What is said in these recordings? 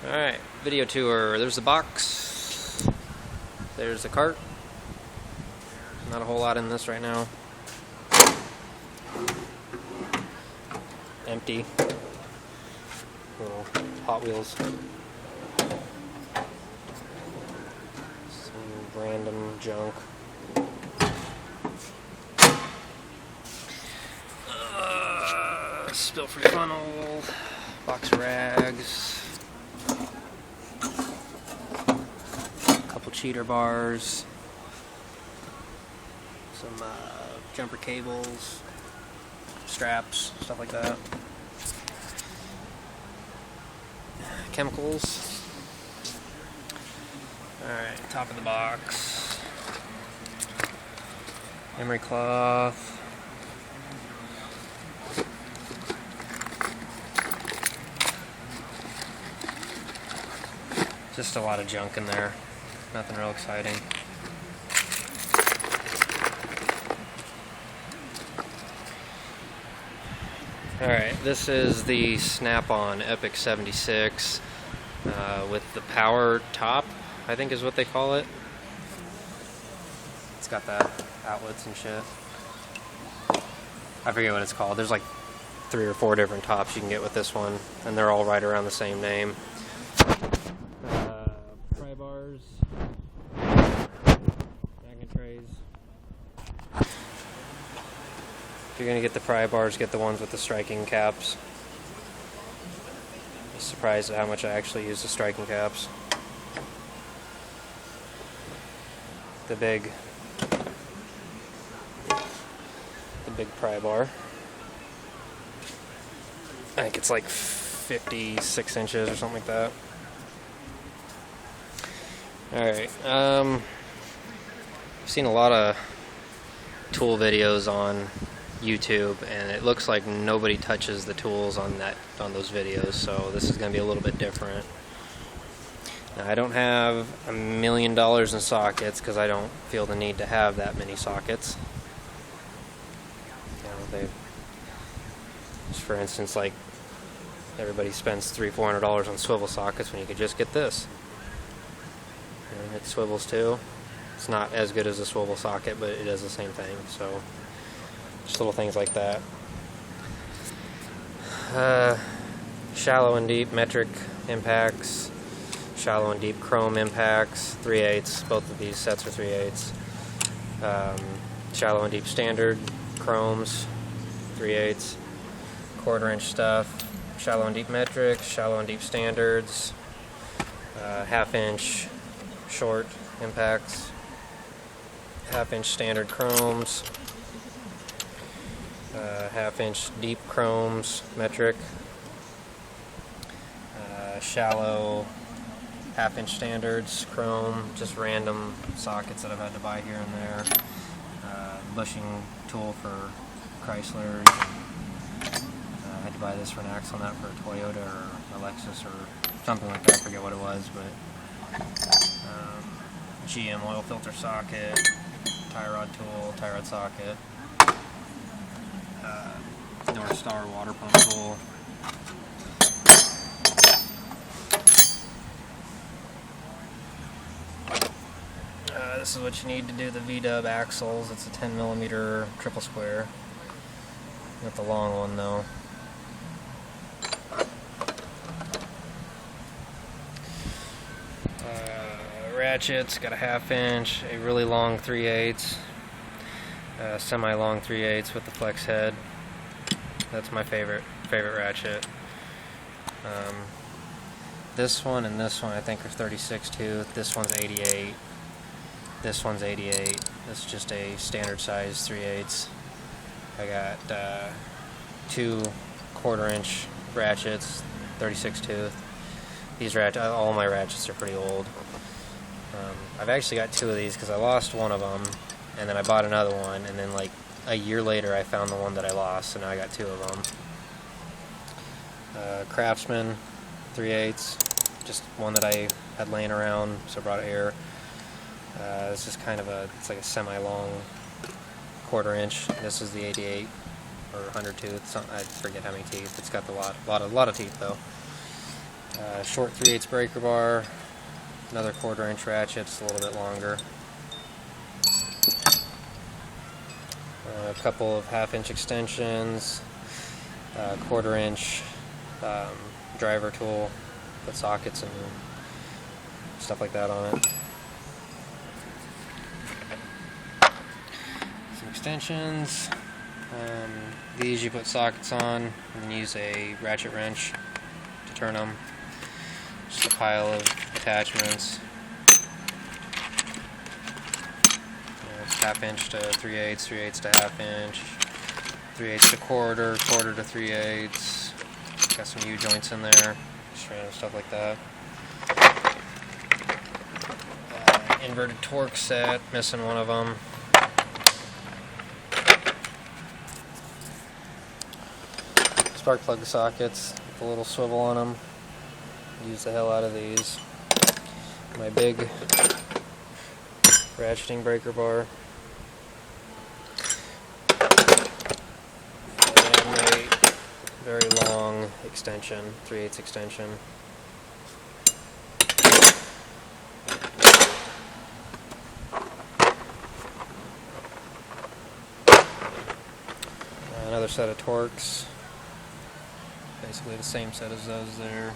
Alright, video tour. There's the box. There's the cart. Not a whole lot in this right now. Empty. Little Hot Wheels. Some random junk. Spill-free funnel. Box of rags. Couple cheater bars. Some jumper cables. Straps. Stuff like that. Chemicals. Alright, top of the box. Emery cloth. Just a lot of junk in there. Nothing real exciting. Alright, this is the Snap-on Epic 76 with the power top, I think is what they call it. It's got the outlets and shit. I forget what it's called. There's like 3 or 4 different tops you can get with this one, and they're all right around the same name. Pry bars, magnet trays. If you're going to get the pry bars, get the ones with the striking caps. I'm surprised at how much I actually use the striking caps. The big pry bar. I think it's like 56 inches or something like that. Alright, I've seen a lot of tool videos on YouTube, and it looks like nobody touches the tools on those videos, so this is going to be a little bit different. Now, I don't have $1 million in sockets because I don't feel the need to have that many sockets. Just for instance, like everybody spends $300-400 on swivel sockets when you could just get this. And it swivels too. It's not as good as a swivel socket, but it does the same thing. So just little things like that. Shallow and deep metric impacts. Shallow and deep chrome impacts. 3/8. Both of these sets are 3/8. Shallow and deep standard chromes. 3/8. 1/4 inch stuff. Shallow and deep metric. Shallow and deep standards. 1/2 inch short impacts. 1/2 inch standard chromes. 1/2 inch deep chromes metric. Shallow 1/2 inch standards chrome, just random sockets that I've had to buy here and there. Bushing tool for Chrysler. I had to buy this for an axle nut for a Toyota or a Lexus or something like that. I forget what it was, but GM oil filter socket, tie rod tool, tie rod socket, North Star water pump tool. This is what you need to do the V-dub axles. It's a 10mm triple square. Not the long one though. Ratchets, got a 1/2 inch, a really long 3/8, semi-long 3/8 with the flex head. That's my favorite ratchet. This one and this one I think are 36 tooth. This one's 88. This one's 88. This is just a standard size 3/8. I got 2 1/4 inch ratchets, 36 tooth. These all my ratchets are pretty old. I've actually got 2 of these because I lost one of them, and then I bought another one, and then like a year later I found the one that I lost, so now I got 2 of them. Craftsman 3/8, just one that I had laying around, so I brought it here. This is kind of it's like a semi-long 1/4 inch. This is the 88 or 100 tooth. I forget how many teeth. It's got a lot of teeth though. Short 3/8 breaker bar, another 1/4 inch ratchet, it's a little bit longer. A couple of 1/2 inch extensions, 1/4 inch driver tool, put sockets and stuff like that on it. Some extensions. These you put sockets on and use a ratchet wrench to turn them. Just a pile of attachments. It's 1/2 inch to 3/8, 3/8 to 1/2 inch, 3/8 to 1/4, 1/4 to 3/8. Got some U-joints in there, just random stuff like that. Inverted torque set, missing one of them. Spark plug sockets with a little swivel on them. Use the hell out of these. My big ratcheting breaker bar. And a very long extension, 3/8 extension. Another set of Torx. Basically the same set as those there.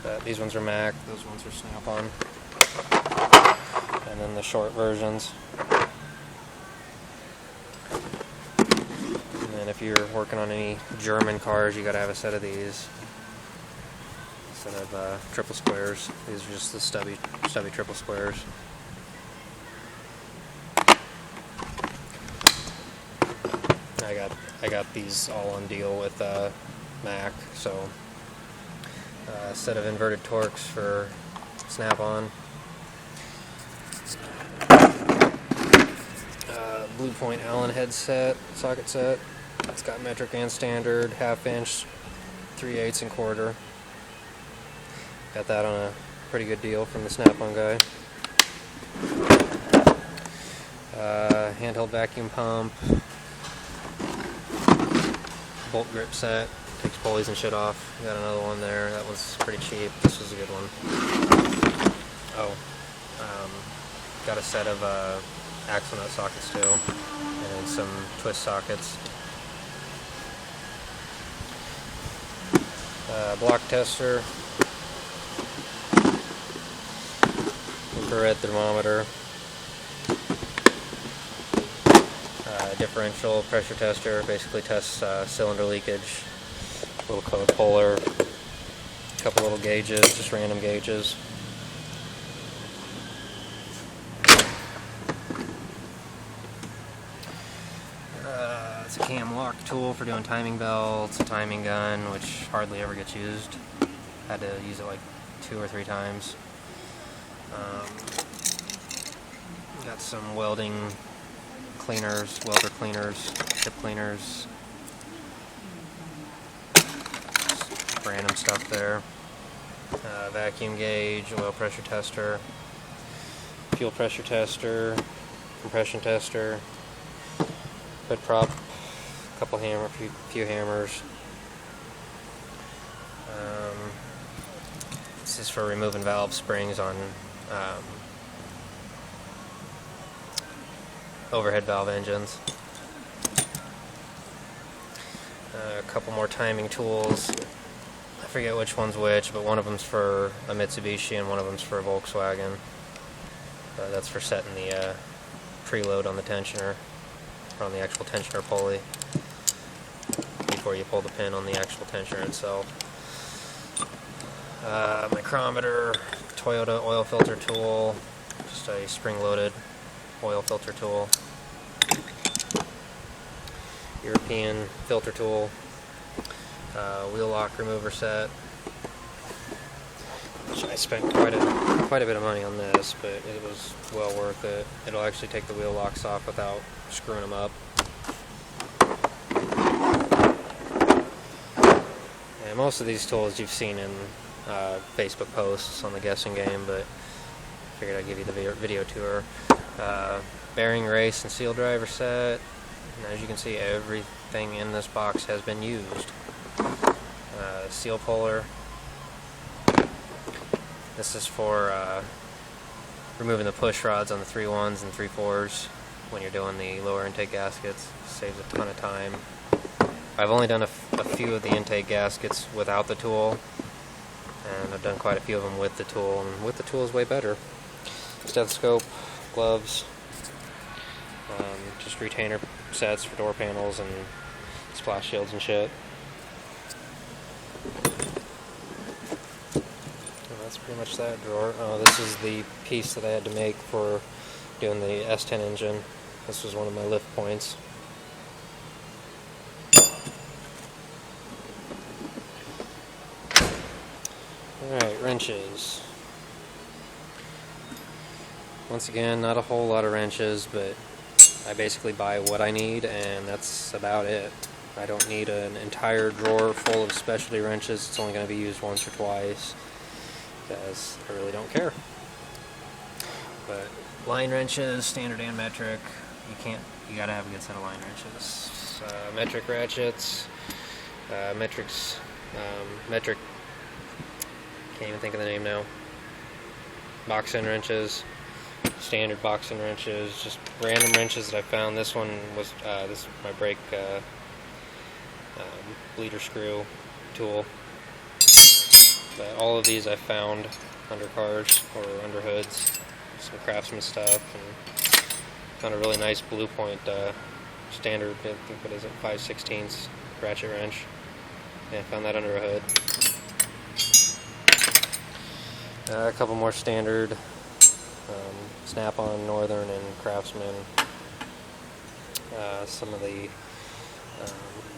But these ones are Mac, those ones are Snap-on. And then the short versions. And then if you're working on any German cars, you gotta have a set of these. Instead of triple squares. These are just the stubby triple squares. I got these all on deal with Mac, so a set of inverted Torx for Snap-on. Blue Point Allen head set, socket set. It's got metric and standard, 1/2 inch, 3/8 and 1/4. Got that on a pretty good deal from the Snap-on guy. Handheld vacuum pump. Bolt grip set, takes pulleys and shit off. Got another one there, that was pretty cheap. This was a good one. Oh, got a set of axle nut sockets too, and some twist sockets. Block tester, infrared thermometer, differential pressure tester, basically tests cylinder leakage, little code puller, a couple little gauges, just random gauges. It's a cam lock tool for doing timing belts, a timing gun, which hardly ever gets used. Had to use it like 2 or 3 times. Got some welding cleaners, welder cleaners, chip cleaners, just random stuff there. Vacuum gauge, oil pressure tester, fuel pressure tester, compression tester, hood prop, few hammers. This is for removing valve springs on overhead valve engines. A couple more timing tools. I forget which one's which, but one of them's for a Mitsubishi and one of them's for a Volkswagen. That's for setting the preload on the tensioner, or on the actual tensioner pulley, before you pull the pin on the actual tensioner itself. Micrometer, Toyota oil filter tool, just a spring-loaded oil filter tool. European filter tool. Wheel lock remover set. Which I spent quite a bit of money on this, but it was well worth it. It'll actually take the wheel locks off without screwing them up. And most of these tools you've seen in Facebook posts on the guessing game, but I figured I'd give you the video tour. Bearing race and seal driver set. And as you can see, everything in this box has been used. seal puller. This is for removing the push rods on the 3.1s and 3.4s when you're doing the lower intake gaskets. Saves a ton of time. I've only done a few of the intake gaskets without the tool, and I've done quite a few of them with the tool, and with the tool is way better. Stethoscope, gloves, just retainer sets for door panels and splash shields and shit. And that's pretty much that drawer. Oh, this is the piece that I had to make for doing the S10 engine. This was one of my lift points. Alright, wrenches. Once again, not a whole lot of wrenches, but I basically buy what I need, and that's about it. I don't need an entire drawer full of specialty wrenches. It's only going to be used once or twice, because I really don't care. But line wrenches, standard and metric, you gotta have a good set of line wrenches. Metric ratchets, metric, can't even think of the name now. Box end wrenches, standard box end wrenches, just random wrenches that I found. This one was this is my brake bleeder screw tool. But all of these I found under cars or under hoods. Some Craftsman stuff, and found a really nice Blue Point standard, I think, what is it, 5/16 ratchet wrench. Yeah, I found that under a hood. A couple more standard Snap-on, Northern, and Craftsman. Some of the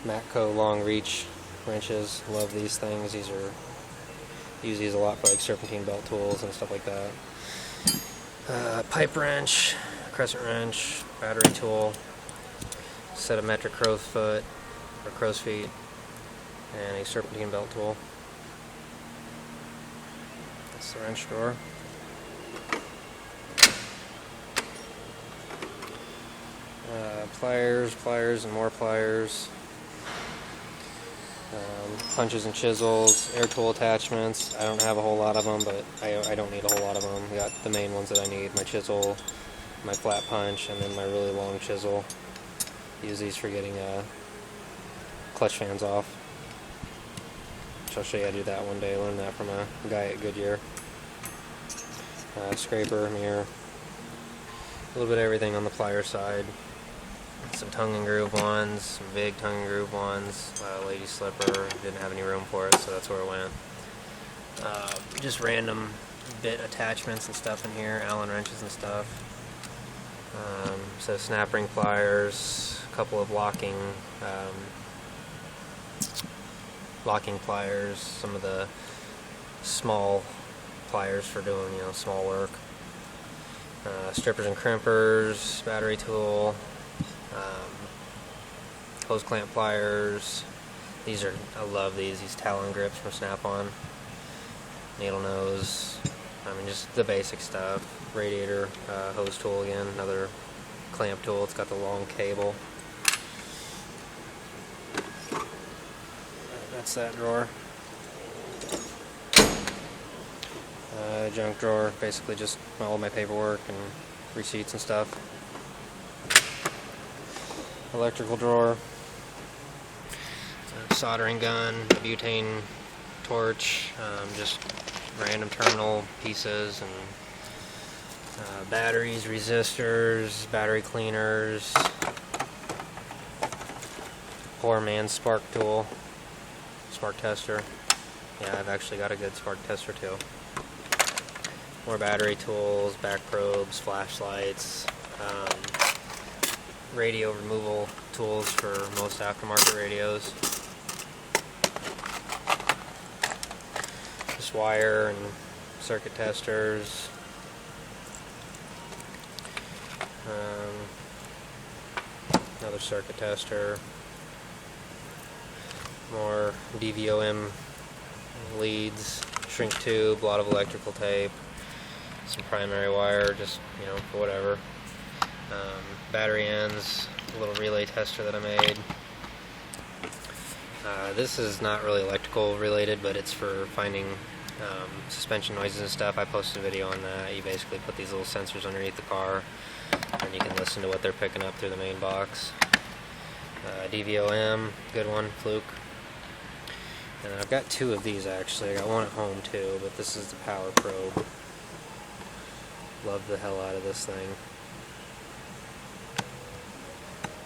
Matco long reach wrenches. Love these things. Use these a lot for like serpentine belt tools and stuff like that. Pipe wrench, crescent wrench, battery tool, set of metric crow's feet, and a serpentine belt tool. That's the wrench drawer. Pliers, and more pliers. Punches and chisels, air tool attachments. I don't have a whole lot of them, but I don't need a whole lot of them. I got the main ones that I need: my chisel, my flat punch, and then my really long chisel. Use these for getting clutch fans off. Which I'll show you how to do that one day. I learned that from a guy at Goodyear. Scraper, mirror, a little bit of everything on the plier side. Some tongue and groove ones, some big tongue and groove ones. Lady slipper, didn't have any room for it, so that's where it went. Just random bit attachments and stuff in here, Allen wrenches and stuff. So snap ring pliers, a couple of locking pliers, some of the small pliers for doing, small work. Strippers and crimpers, battery tool, hose clamp pliers. I love these Talon grips from Snap-on. Needle nose, just the basic stuff. Radiator hose tool again, another clamp tool. It's got the long cable. That's that drawer. Junk drawer, basically just all of my paperwork and receipts and stuff. Electrical drawer. Soldering gun, a butane torch, just random terminal pieces, and batteries, resistors, battery cleaners, poor man's spark tool, spark tester. Yeah, I've actually got a good spark tester too. More battery tools, back probes, flashlights, radio removal tools for most aftermarket radios. Just wire and circuit testers. Another circuit tester. More DVOM leads, shrink tube, a lot of electrical tape, some primary wire, just, for whatever. Battery ends, a little relay tester that I made. This is not really electrical related, but it's for finding suspension noises and stuff. I posted a video on that. You basically put these little sensors underneath the car, and you can listen to what they're picking up through the main box. DVOM, good one, Fluke. And I've got two of these actually. I got one at home too, but this is the Power Probe. Love the hell out of this thing.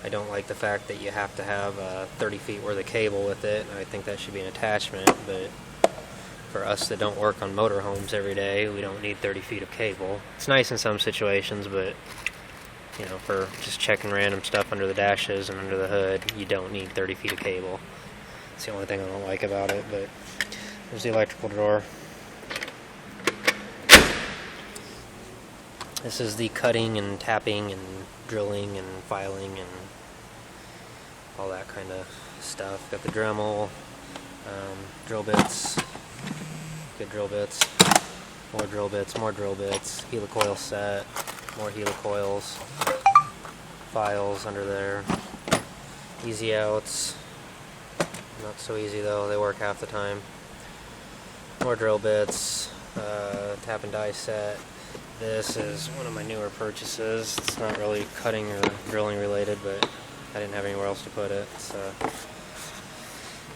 I don't like the fact that you have to have 30 feet worth of cable with it. I think that should be an attachment, but for us that don't work on motorhomes every day, we don't need 30 feet of cable. It's nice in some situations, but you know, for just checking random stuff under the dashes and under the hood, you don't need 30 feet of cable. It's the only thing I don't like about it, but there's the electrical drawer. This is the cutting and tapping and drilling and filing and all that kind of stuff. Got the Dremel, drill bits, good drill bits, more drill bits, more drill bits, helicoil set, more helicoils, files under there, easy outs, not so easy though, they work half the time, more drill bits, tap and die set. This is one of my newer purchases. It's not really cutting or drilling related, but I didn't have anywhere else to put it. It's a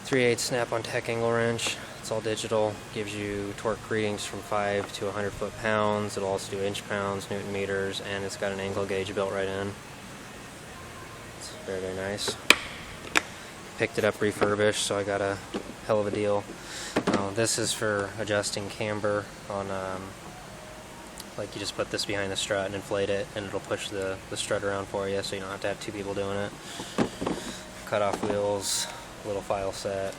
3/8 snap-on tech angle wrench. It's all digital. Gives you torque readings from 5 to 100 foot-pounds. It'll also do inch-pounds, newton meters, and it's got an angle gauge built right in. It's very, very nice. Picked it up refurbished, so I got a hell of a deal. This is for adjusting camber on like you just put this behind the strut and inflate it, and it'll push the strut around for you, so you don't have to have two people doing it. Cut off wheels, little file set.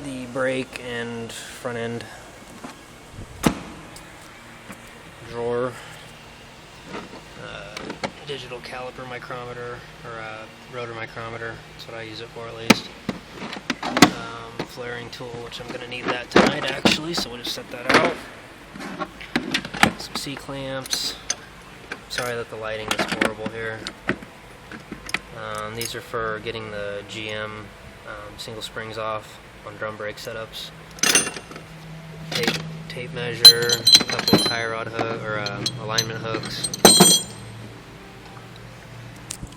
The brake and front end drawer. Digital caliper micrometer, or rotor micrometer. That's what I use it for at least. Flaring tool, which I'm going to need that tonight actually, so we'll just set that out. Some C-clamps. Sorry that the lighting is horrible here. These are for getting the GM single springs off on drum brake setups. Tape measure, a couple of tie rod hook or alignment hooks,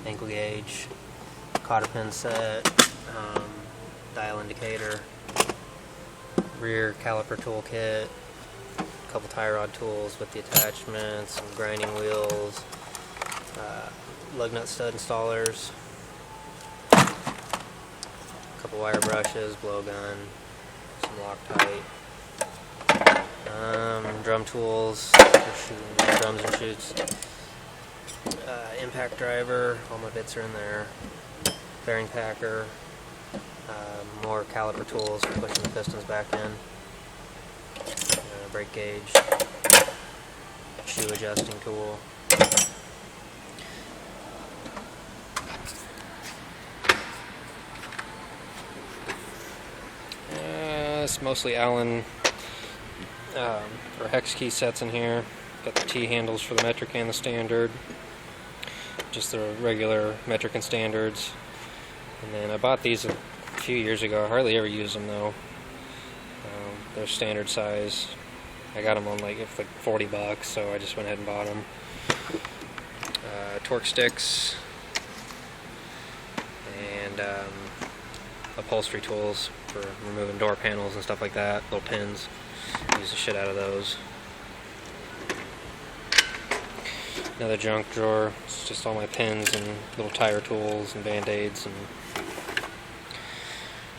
ankle gauge, cotter pin set, dial indicator, rear caliper toolkit, a couple tie rod tools with the attachments, some grinding wheels, lug nut stud installers, a couple wire brushes, blowgun, some Loctite, drum tools for shooting drums and shoots, impact driver, all my bits are in there, bearing packer, more caliper tools for pushing the pistons back in, brake gauge, shoe adjusting tool, it's mostly Allen for hex key sets in here. Got the T handles for the metric and the standard, just the regular metric and standards. And then I bought these a few years ago. I hardly ever use them though. They're standard size. I got them on like 40 bucks, so I just went ahead and bought them. Torque sticks and upholstery tools for removing door panels and stuff like that. Little pins. Use the shit out of those. Another junk drawer. It's just all my pins and little tire tools and band-aids and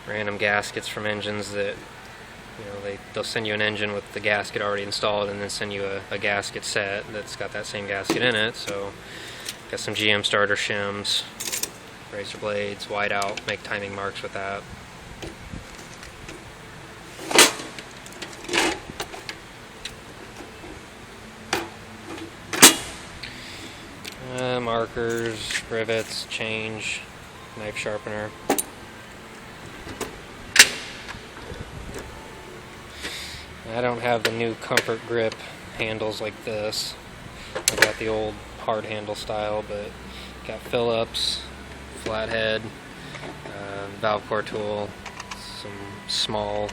random gaskets from engines that, you know, they'll send you an engine with the gasket already installed and then send you a gasket set that's got that same gasket in it. So got some GM starter shims, razor blades, wide out, make timing marks with that. Markers, rivets, change, knife sharpener. I don't have the new comfort grip handles like this. I got the old hard handle style, but got Phillips, flathead, valve core tool, some small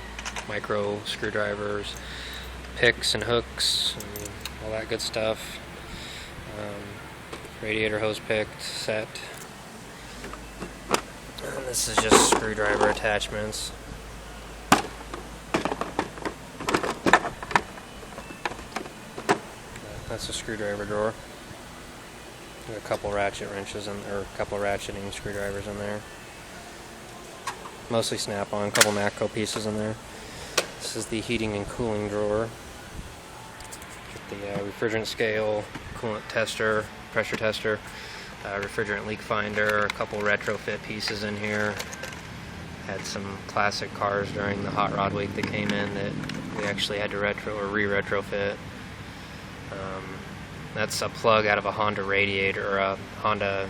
micro screwdrivers, picks and hooks, and all that good stuff. Radiator hose pick set. And this is just screwdriver attachments. That's a screwdriver drawer. There's a couple ratchet wrenches or a couple ratcheting screwdrivers in there. Mostly snap-on, a couple Matco pieces in there. This is the heating and cooling drawer. Get the refrigerant scale, coolant tester, pressure tester, refrigerant leak finder, a couple retrofit pieces in here. Had some classic cars during the hot rod week that came in that we actually had to retro or re-retrofit. That's a plug out of a Honda radiator, or a Honda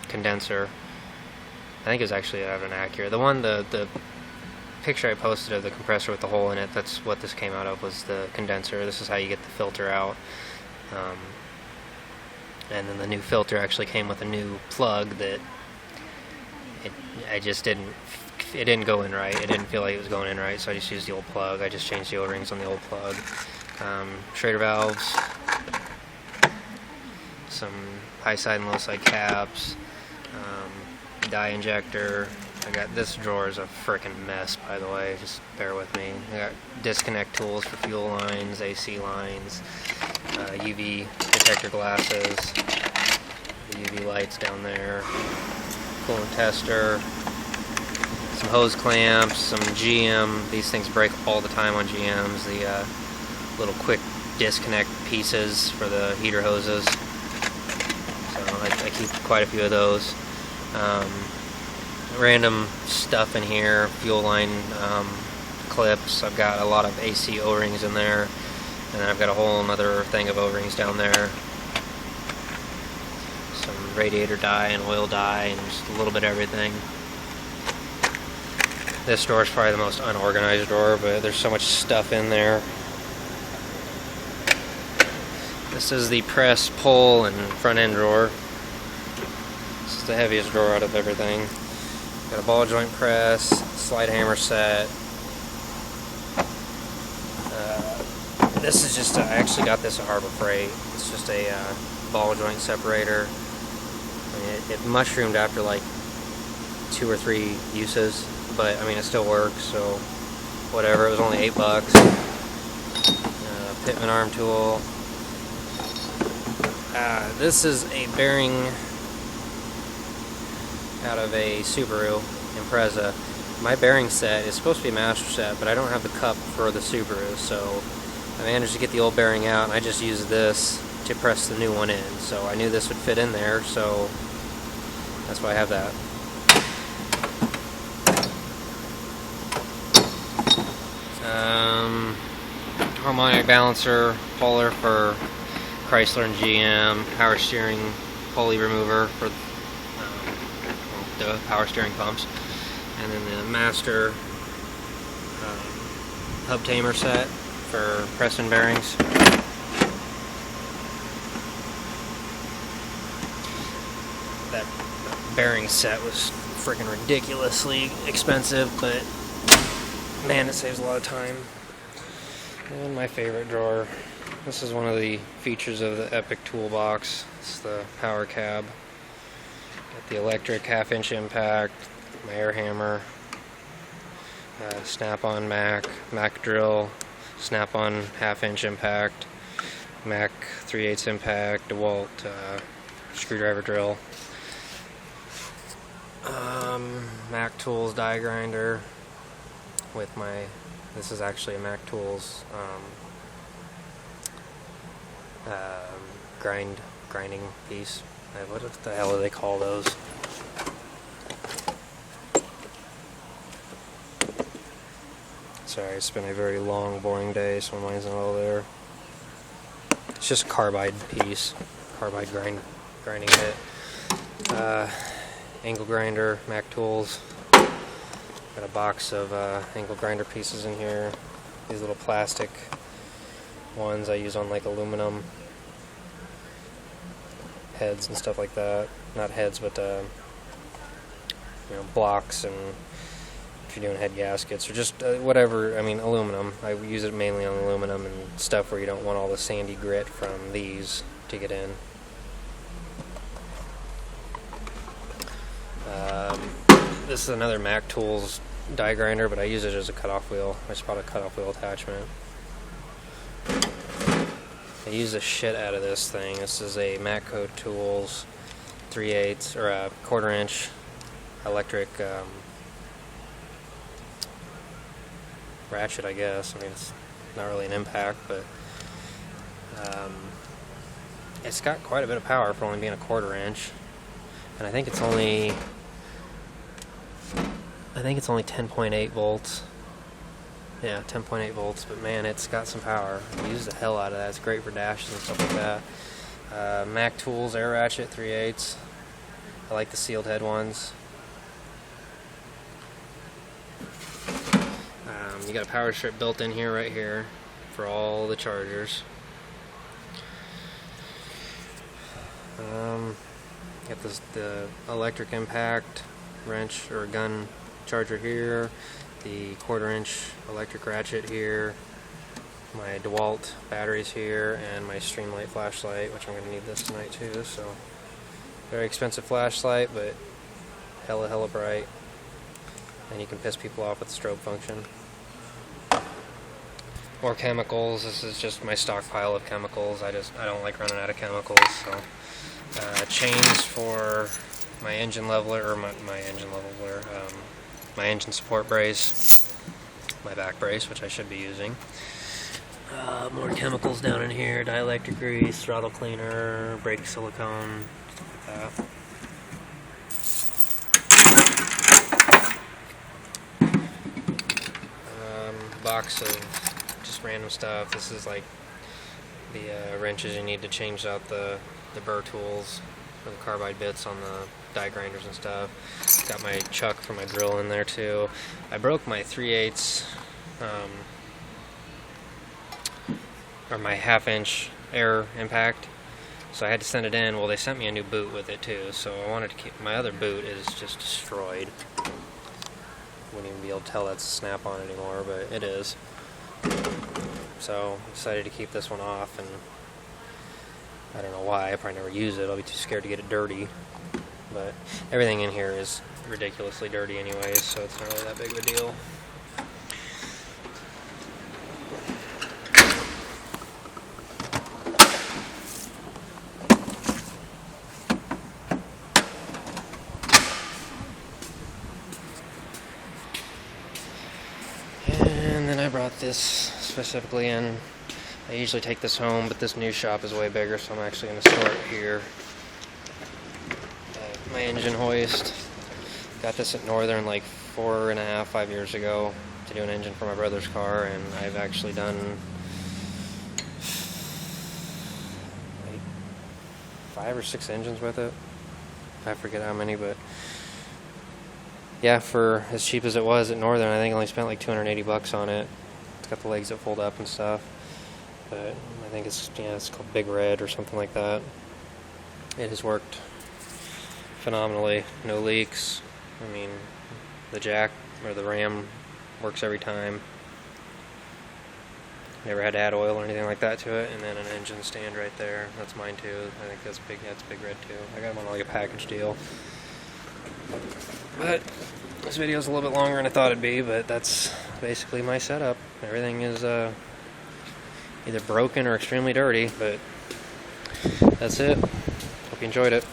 condenser. I think it was actually out of an Acura. The picture I posted of the compressor with the hole in it, that's what this came out of, was the condenser. This is how you get the filter out. And then the new filter actually came with a new plug that it didn't go in right. It didn't feel like it was going in right, so I just used the old plug. I just changed the O-rings on the old plug. Schrader valves, some high side and low side caps, dye injector. I got this drawer is a frickin' mess, by the way, just bear with me. I got disconnect tools for fuel lines, AC lines, UV detector glasses, the UV lights down there, coolant tester, some hose clamps, some GM. These things break all the time on GMs. The little quick disconnect pieces for the heater hoses. So I keep quite a few of those. Random stuff in here, fuel line clips. I've got a lot of AC O-rings in there, and then I've got a whole other thing of O-rings down there. Some radiator dye and oil dye and just a little bit of everything. This drawer is probably the most unorganized drawer, but there's so much stuff in there. This is the press, pull, and front end drawer. This is the heaviest drawer out of everything. Got a ball joint press, slide hammer set. This is just, I actually got this at Harbor Freight. It's just a ball joint separator. I mean, it mushroomed after like 2 or 3 uses, but I mean it still works, so whatever. It was only $8. Pitman arm tool. This is a bearing out of a Subaru Impreza. My bearing set is supposed to be a master set, but I don't have the cup for the Subaru, so I managed to get the old bearing out, and I just used this to press the new one in. So I knew this would fit in there, so that's why I have that. Harmonic balancer, puller for Chrysler and GM, power steering pulley remover for the power steering pumps, and then the master hub tamer set for pressing bearings. That bearing set was freaking ridiculously expensive, but man, it saves a lot of time. And my favorite drawer. This is one of the features of the Epic Toolbox. It's the power cab. Got the electric 1/2-inch impact, my air hammer, snap-on Mac drill, snap-on 1/2-inch impact, Mac 3/8 impact, DeWalt screwdriver drill, Mac Tools die grinder with my, this is actually a Mac Tools grinding piece. What the hell do they call those? Sorry, it's been a very long, boring day, so mine's not all there. It's just a carbide piece, carbide grinding bit. Angle grinder, Mac Tools. Got a box of angle grinder pieces in here. These little plastic ones I use on like aluminum. heads and stuff like that. Not heads, but blocks, and if you're doing head gaskets or just whatever. I mean, aluminum. I use it mainly on aluminum and stuff where you don't want all the sandy grit from these to get in. This is another Mac Tools die grinder, but I use it as a cutoff wheel. I just bought a cutoff wheel attachment. I use the shit out of this thing. This is a Mac Tools 3/8 or a 1/4 inch electric ratchet, I guess. I mean, it's not really an impact, but it's got quite a bit of power for only being a 1/4 inch, and I think it's only 10.8 volts. Yeah, 10.8 volts, but man, it's got some power. I use the hell out of that. It's great for dashes and stuff like that. Mac Tools air ratchet 3/8. I like the sealed head ones. You got a power strip built in here, right here, for all the chargers. Got the electric impact wrench or gun charger here, the 1/4 inch electric ratchet here, my DeWalt batteries here, and my Streamlight flashlight, which I'm going to need this tonight too. So, very expensive flashlight, but hella bright, and you can piss people off with the strobe function. More chemicals. This is just my stockpile of chemicals. I don't like running out of chemicals. So, chains for my engine leveler, or my engine support brace, my back brace, which I should be using. More chemicals down in here: dielectric grease, throttle cleaner, brake silicone, stuff like that. Box of just random stuff. This is like the wrenches you need to change out the burr tools for the carbide bits on the die grinders and stuff. Got my chuck for my drill in there too. I broke my 3/8 or my 1/2 inch air impact, so I had to send it in. Well, they sent me a new boot with it too, so I wanted to keep my other boot. Is just destroyed. Wouldn't even be able to tell that's a snap-on anymore, but it is. So I decided to keep this one off, and I don't know why. I probably never use it. I'll be too scared to get it dirty. But everything in here is ridiculously dirty anyways, so it's not really that big of a deal. And then I brought this specifically in. I usually take this home, but this new shop is way bigger, so I'm actually going to store it here. My engine hoist. Got this at Northern like 4.5, 5 years ago to do an engine for my brother's car, and I've actually done like 5 or 6 engines with it. I forget how many, but yeah, for as cheap as it was at Northern, I think I only spent like $280 on it. It's got the legs that fold up and stuff, but I think it's called Big Red or something like that. It has worked phenomenally. No leaks. I mean, the jack or the ram works every time. Never had to add oil or anything like that to it. And then an engine stand right there. That's mine too. I think that's big. That's Big Red too. I got them on like a package deal. But this video is a little bit longer than I thought it'd be. But that's basically my setup. Everything is either broken or extremely dirty. But that's it. Hope you enjoyed it.